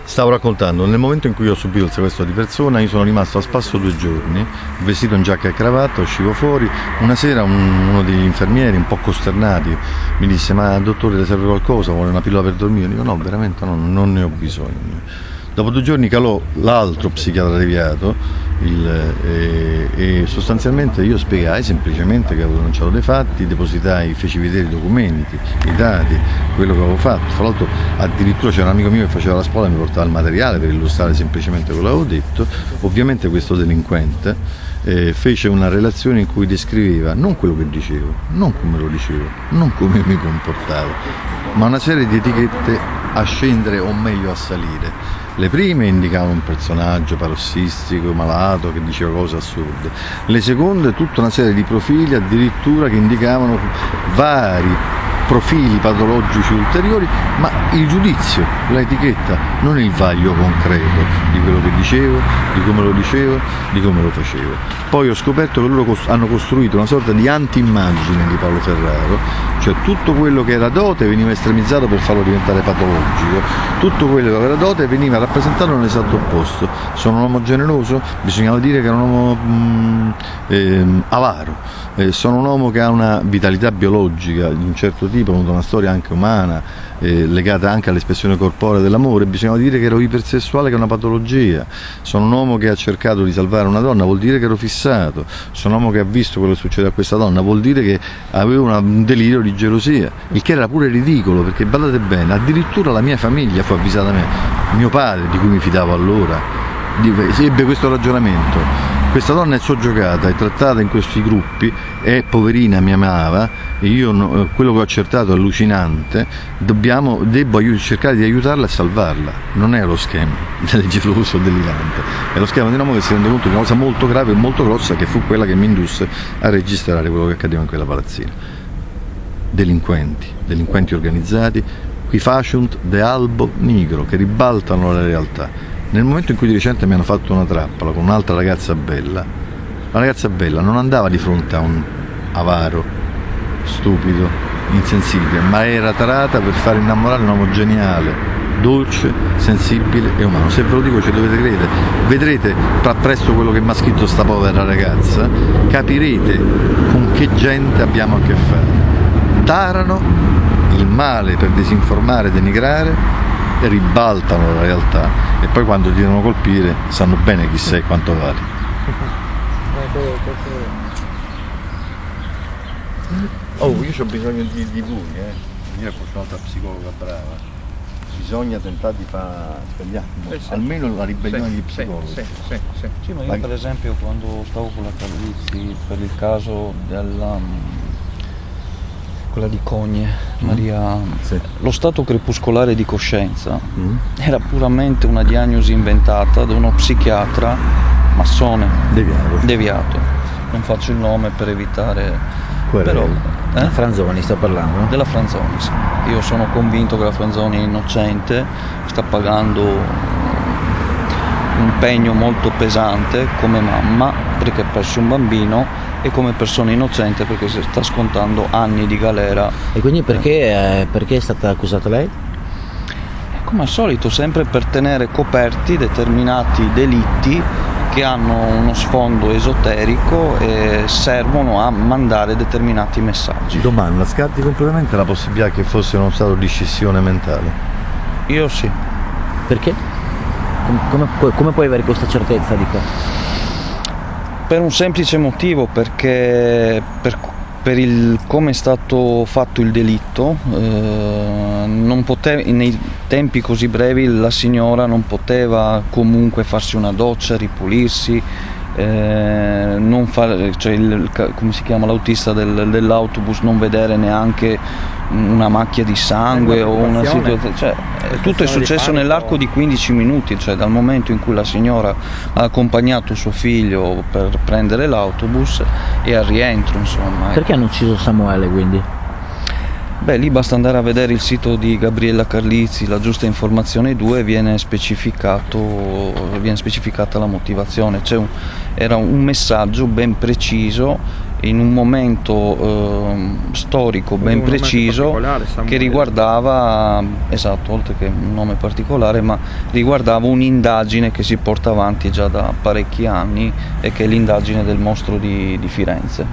Stavo raccontando, nel momento in cui ho subito il sequestro di persona, io sono rimasto a spasso 2 giorni, vestito in giacca e cravatta, uscivo fuori. Una sera uno degli infermieri, un po' costernati, mi disse: ma dottore, le serve qualcosa? Vuole una pillola per dormire? Io dico: no, veramente no, non ne ho bisogno. Dopo 2 giorni calò l'altro psichiatra deviato e sostanzialmente io spiegai semplicemente che avevo denunciato dei fatti, depositai, feci vedere i documenti, i dati, quello che avevo fatto. Tra l'altro addirittura c'era un amico mio che faceva la scuola e mi portava il materiale per illustrare semplicemente quello che avevo detto. Ovviamente questo delinquente fece una relazione in cui descriveva non quello che dicevo, non come lo dicevo, non come mi comportavo, ma una serie di etichette a scendere o meglio a salire. Le prime indicavano un personaggio parossistico, malato, che diceva cose assurde. Le seconde tutta una serie di profili addirittura che indicavano vari profili patologici ulteriori, ma il giudizio, l'etichetta, non il vaglio concreto di quello che dicevo, di come lo dicevo, di come lo facevo. Poi ho scoperto che loro hanno costruito una sorta di anti-immagine di Paolo Ferraro, cioè tutto quello che era dote veniva estremizzato per farlo diventare patologico, tutto quello che era dote veniva rappresentato nell'esatto opposto. Sono un uomo generoso? Bisognava dire che era un uomo avaro. Sono un uomo che ha una vitalità biologica di un certo tipo, ha avuto una storia anche umana, legata anche all'espressione corporea dell'amore. Bisognava dire che ero ipersessuale, che è una patologia. Sono un uomo che ha cercato di salvare una donna, vuol dire che ero fissato. Sono un uomo che ha visto quello che succede a questa donna, vuol dire che avevo un delirio di gelosia, il che era pure ridicolo, perché badate bene, addirittura la mia famiglia fu avvisata a me, mio padre, di cui mi fidavo allora, ebbe questo ragionamento. Questa donna è soggiogata, è trattata in questi gruppi, è poverina, mi amava, e io quello che ho accertato è allucinante, devo cercare di aiutarla e salvarla. Non è lo schema del geloso delirante, è lo schema di un uomo che si rende conto di una cosa molto grave e molto grossa, che fu quella che mi indusse a registrare quello che accadeva in quella palazzina. Delinquenti organizzati, qui faciunt de albo nigro, che ribaltano la realtà. Nel momento in cui di recente mi hanno fatto una trappola con un'altra ragazza bella, la ragazza bella non andava di fronte a un avaro, stupido, insensibile, ma era tarata per far innamorare un uomo geniale, dolce, sensibile e umano. Se ve lo dico ci dovete credere, vedrete presto quello che mi ha scritto sta povera ragazza, capirete con che gente abbiamo a che fare. Tarano il male per disinformare e denigrare, ribaltano la realtà e poi quando ti devono colpire sanno bene chi sei e quanto vali. Oh, io ho bisogno di voi, io ho un'altra psicologa brava, bisogna tentare di svegliare almeno la ribellione di psicologi. Sì, ma io per esempio quando stavo con la Carlizzi per il caso quella di Cogne, Maria, lo stato crepuscolare di coscienza era puramente una diagnosi inventata da uno psichiatra massone deviato. Non faccio il nome per evitare, però Franzoni sta parlando? Della Franzoni, sì. Io sono convinto che la Franzoni è innocente, sta pagando un pegno molto pesante come mamma perché ha perso un bambino e come persona innocente perché si sta scontando anni di galera. E quindi perché è stata accusata lei? Come al solito, sempre per tenere coperti determinati delitti che hanno uno sfondo esoterico e servono a mandare determinati messaggi. Domanda, scarti completamente la possibilità che fosse uno stato di scissione mentale? Io sì. Perché? Come puoi avere questa certezza di che? Per un semplice motivo, perché per come è stato fatto il delitto, nei tempi così brevi la signora non poteva comunque farsi una doccia, ripulirsi, come si chiama l'autista dell'autobus, non vedere neanche una macchia di sangue o una situazione, tutto è successo nell'arco di 15 minuti, dal momento in cui la signora ha accompagnato suo figlio per prendere l'autobus e al rientro, insomma. Perché hanno ucciso Samuele quindi? Beh, lì basta andare a vedere il sito di Gabriella Carlizzi, La Giusta Informazione 2, viene specificata la motivazione. Era un messaggio ben preciso in un momento storico ben preciso che riguardava, esatto, oltre che un nome particolare, ma riguardava un'indagine che si porta avanti già da parecchi anni e che è l'indagine del mostro di Firenze.